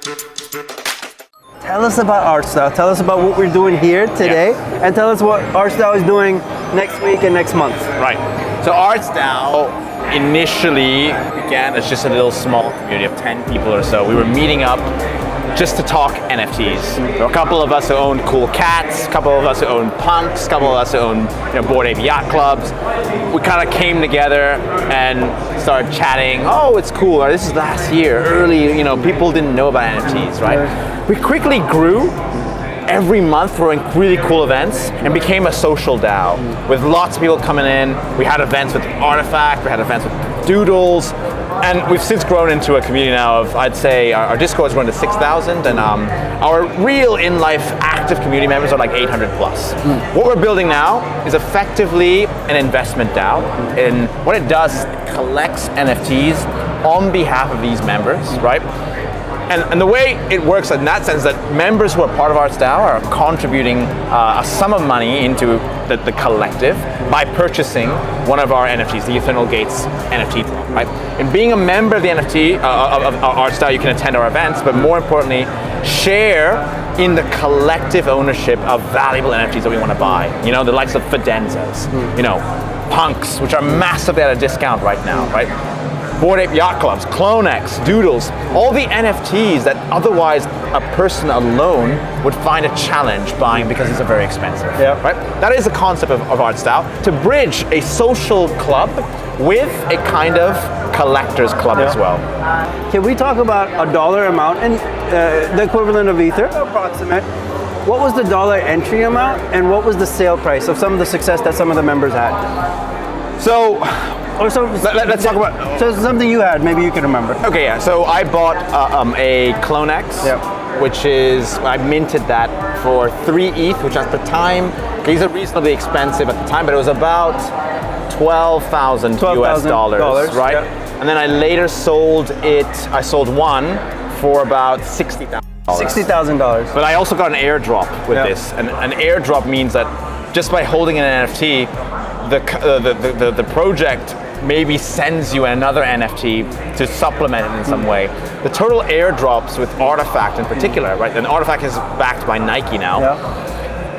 Tell us about Arts DAO. Tell us about what we're doing here today, and tell us what Arts DAO is doing next week and next month. Right. So Arts DAO initially began as just a little small community of 10 people or so. We were meeting up just to talk NFTs. There were a couple of us who owned cool cats, a couple of us who owned punks, a couple of us who owned Bored Ape yacht clubs. We kind of came together and started chatting. Oh, it's cool. Or this is last year, early. People didn't know about NFTs, right? We quickly grew. Every month throwing really cool events and became a social DAO with lots of people coming in. We had events with Artifact, we had events with Doodles, and we've since grown into a community now of, I'd say, our Discord's grown to 6,000, and our real in-life active community members are like 800 plus. What we're building now is effectively an investment DAO, and what it does is it collects NFTs on behalf of these members, right? And the way it works in that sense that members who are part of Arts DAO are contributing a sum of money into the collective by purchasing one of our NFTs, the Eternal Gates NFT drop, right? And being a member of the NFT, of Arts DAO, you can attend our events, but more importantly, share in the collective ownership of valuable NFTs that we want to buy. The likes of Fidenzas, punks, which are massively at a discount right now, right? Bored Ape yacht clubs, CloneX, Doodles, all the NFTs that otherwise a person alone would find a challenge buying because these are very expensive. Yeah. Right? That is the concept of Arts DAO, to bridge a social club with a kind of collector's club as well. Can we talk about a dollar amount and the equivalent of Ether, approximate? What was the dollar entry amount and what was the sale price of some of the success that some of the members had? So, let's talk about. So something you had, maybe you can remember. Okay, yeah. So I bought a CloneX, which is I minted that for 3 ETH, which at the time these are reasonably expensive at the time, but it was about $12,000 US dollars, right? Yeah. And then I later sold it. I sold one for about $60,000. $60,000. But I also got an airdrop with this, and an airdrop means that just by holding an NFT, the project maybe sends you another NFT to supplement it in some way. The total airdrops with Artifact in particular, right? And Artifact is backed by Nike now,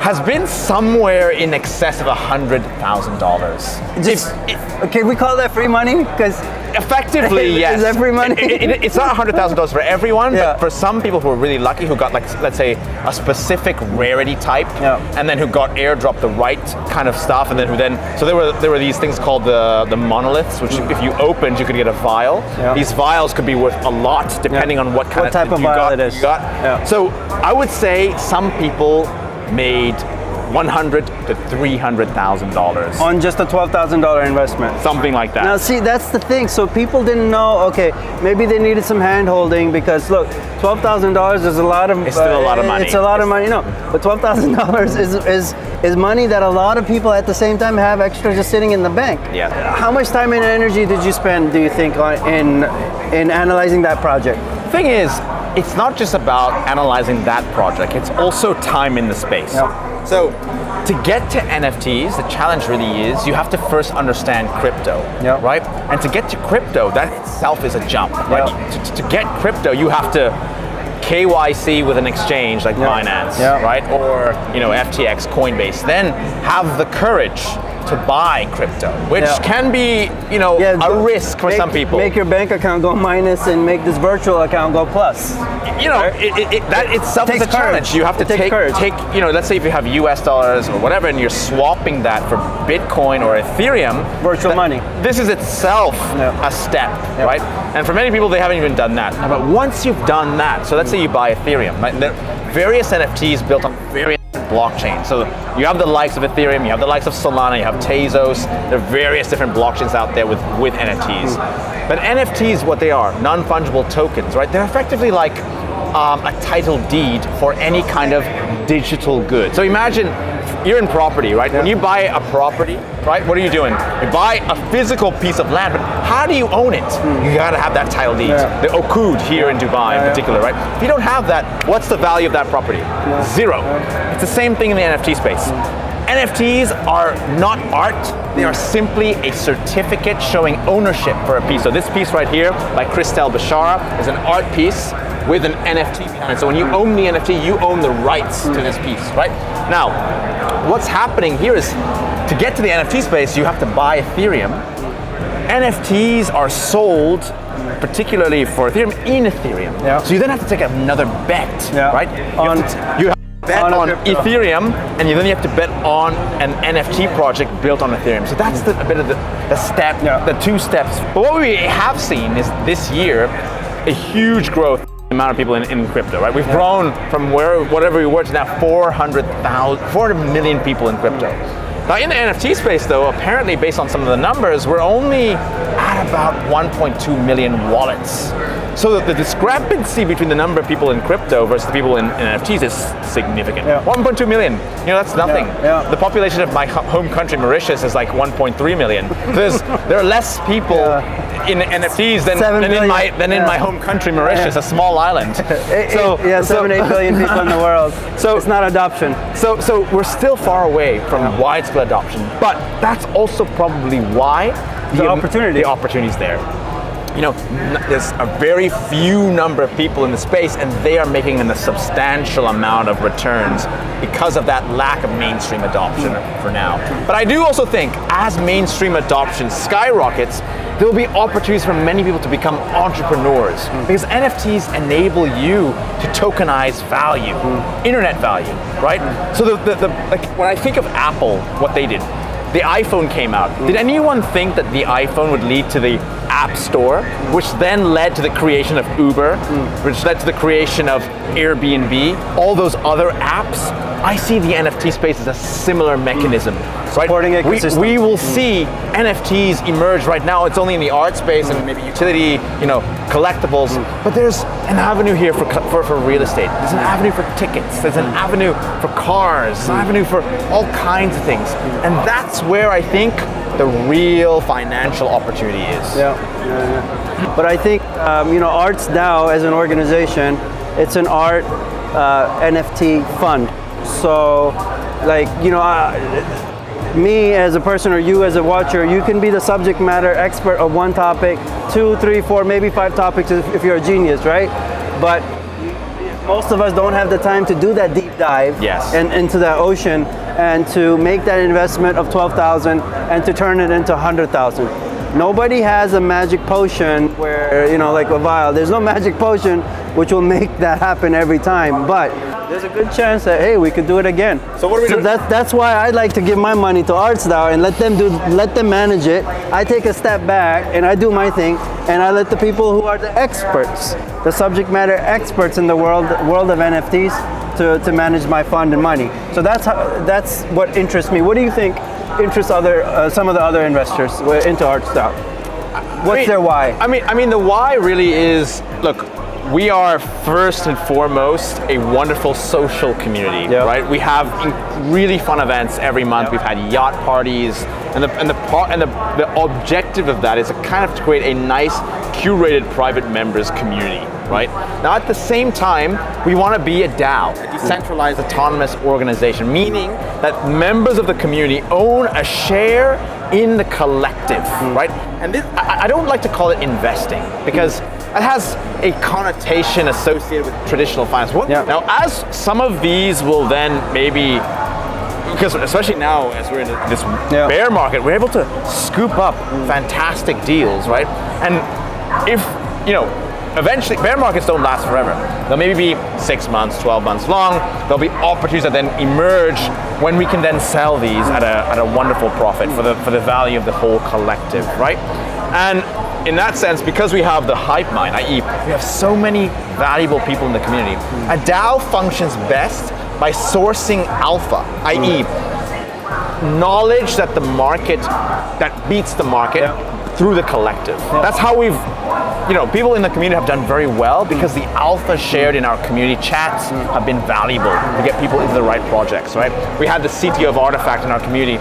has been somewhere in excess of $100,000. Can we call that free money? Because effectively, yes. Is that free money? It's not $100,000 for everyone, but for some people who are really lucky, who got let's say a specific rarity type, and then who got airdropped the right kind of stuff, and so there were these things called the monoliths, which if you opened, you could get a vial. These vials could be worth a lot depending on what type of vial it is. So I would say some people made $100,000 to $300,000 on just a $12,000 investment, something like that. Now, see, that's the thing. So people didn't know. Okay, maybe they needed some hand holding because look, $12,000 is a lot of. It's still a lot of money. It's a lot of money, but $12,000 is money that a lot of people at the same time have extra just sitting in the bank. Yeah. How much time and energy did you spend? Do you think in analyzing that project? The thing is, it's not just about analyzing that project, it's also time in the space. So to get to NFTs, the challenge really is you have to first understand crypto, right? And to get to crypto, that itself is a jump, right? To get crypto, you have to KYC with an exchange like Binance, right? Or FTX, Coinbase, then have the courage to buy crypto, which can be, a risk for some people. Make your bank account go minus and make this virtual account go plus. That itself is a challenge. You have to take, let's say if you have US dollars or whatever, and you're swapping that for Bitcoin or Ethereum. Virtual money. This is itself a step, right? And for many people, they haven't even done that. But once you've done that, so let's say you buy Ethereum, right? There are various NFTs built on various blockchains. So you have the likes of Ethereum, you have the likes of Solana, you have Tezos. There are various different blockchains out there with NFTs. But NFTs, what they are, non-fungible tokens, right? They're effectively like a title deed for any kind of digital good. So imagine you're in property, right? When you buy a property, right, what are you doing? You buy a physical piece of land, but how do you own it? You gotta have that title deed. The Okud here in Dubai in particular, right? If you don't have that, what's the value of that property? Zero. It's the same thing in the NFT space. NFTs are not art, they are simply a certificate showing ownership for a piece. So this piece right here by Christel Bashara is an art piece with an NFT behind it. So when you own the NFT, you own the rights to this piece, right? Now, what's happening here is to get to the NFT space, you have to buy Ethereum. NFTs are sold, particularly for Ethereum, in Ethereum. Yeah. So you then have to take another bet, right? You have to bet on Ethereum, and then you have to bet on an NFT project built on Ethereum. So that's a bit of the step, the two steps. But what we have seen is this year, a huge growth in the amount of people in crypto, right? We've grown from whatever we were to now 400 million people in crypto. Now in the NFT space though, apparently based on some of the numbers, we're only at about 1.2 million wallets. So the discrepancy between the number of people in crypto versus the people in NFTs is significant. 1.2 million, that's nothing. The population of my home country, Mauritius, is like 1.3 million. There are less people in NFTs than in my home country, Mauritius, a small island. 7-8 billion people in the world. So it's not adoption. So we're still far away from widespread adoption, but that's also probably why the opportunity is there. There's a very few number of people in the space, and they are making a substantial amount of returns because of that lack of mainstream adoption for now. But I do also think as mainstream adoption skyrockets, there will be opportunities for many people to become entrepreneurs because NFTs enable you to tokenize value, internet value, right? So when I think of Apple, what they did, the iPhone came out. Did anyone think that the iPhone would lead to the App Store, which then led to the creation of Uber, which led to the creation of Airbnb, all those other apps? I see the NFT space as a similar mechanism. Supporting ecosystem. We will see NFTs emerge right now. It's only in the art space and maybe utility, collectibles. But there's an avenue here for real estate. There's an avenue for tickets. There's an avenue for cars. There's an avenue for all kinds of things. And that's where I think the real financial opportunity is. But I think, Arts DAO as an organization, it's an art NFT fund. So, me as a person or you as a watcher, you can be the subject matter expert of one topic, 2, 3, 4, maybe 5 topics if you're a genius, right? But most of us don't have the time to do that deep dive into that ocean and to make that investment of 12,000 and to turn it into 100,000. Nobody has a magic potion where, like a vial. There's no magic potion which will make that happen every time, but there's a good chance that, hey, we could do it again. So what are we doing? That's why I like to give my money to Arts DAO and let them manage it. I take a step back and I do my thing, and I let the people who are the experts, the subject matter experts in the world of NFTs, to manage my fund and money. So that's what interests me. What do you think interests some of the other investors into Arts DAO? What's their why? I mean, the why really is, look, we are first and foremost a wonderful social community, right? We have really fun events every month. We've had yacht parties, and the objective of that is to kind of create a nice curated private members community, right? Now at the same time, we want to be a DAO, a decentralized autonomous organization, meaning that members of the community own a share in the collective, right? And this, I don't like to call it investing because it has a connotation associated with traditional finance. Now, as some of these will then maybe, because especially now as we're in this bear market, we're able to scoop up fantastic deals, right? And if, eventually, bear markets don't last forever. They'll maybe be 6 months, 12 months long. There'll be opportunities that then emerge when we can then sell these at a wonderful profit for the value of the whole collective, right? And in that sense, because we have the hype mind, i.e. we have so many valuable people in the community, a DAO functions best by sourcing alpha, i.e. knowledge that beats the market through the collective. That's how we've, people in the community have done very well because the alpha shared in our community chats have been valuable to get people into the right projects, right? We had the CTO of Artifact in our community.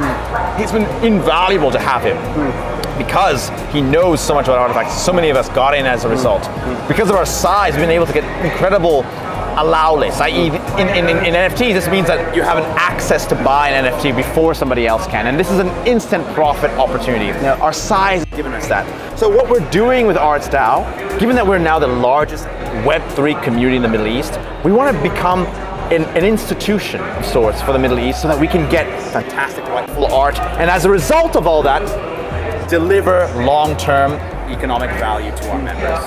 He's been invaluable to have him because he knows so much about Artifacts. So many of us got in as a result. Because of our size, we've been able to get incredible allow list, i.e. in NFTs, this means that you have an access to buy an NFT before somebody else can, and this is an instant profit opportunity. Yeah. Our size has given us that. So what we're doing with Arts DAO, given that we're now the largest Web3 community in the Middle East, we want to become an institution of sorts for the Middle East so that we can get fantastic, delightful art, and as a result of all that, deliver long-term economic value to our members.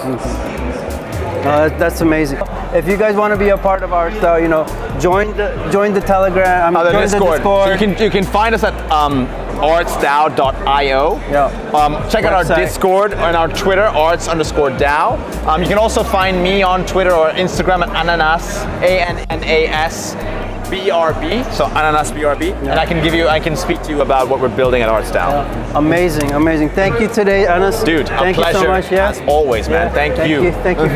That's amazing. If you guys want to be a part of Arts DAO, you know, join the Telegram. The join Discord. the Discord. So you can find us at artsdao.io. Yeah. Check out our Website. Discord and our Twitter, arts_DAO. You can also find me on Twitter or Instagram at Ananas, ANNAS BRB, so Ananas BRB, and I can speak to you about what we're building at Arts DAO. Amazing, amazing. Thank you today, Anas. Dude, thank a pleasure, you so much. Yeah. as always, man. Thank you. Thank you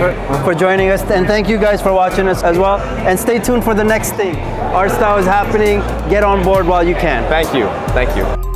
for joining us, and thank you guys for watching us as well. And stay tuned for the next thing. Arts DAO is happening. Get on board while you can. Thank you.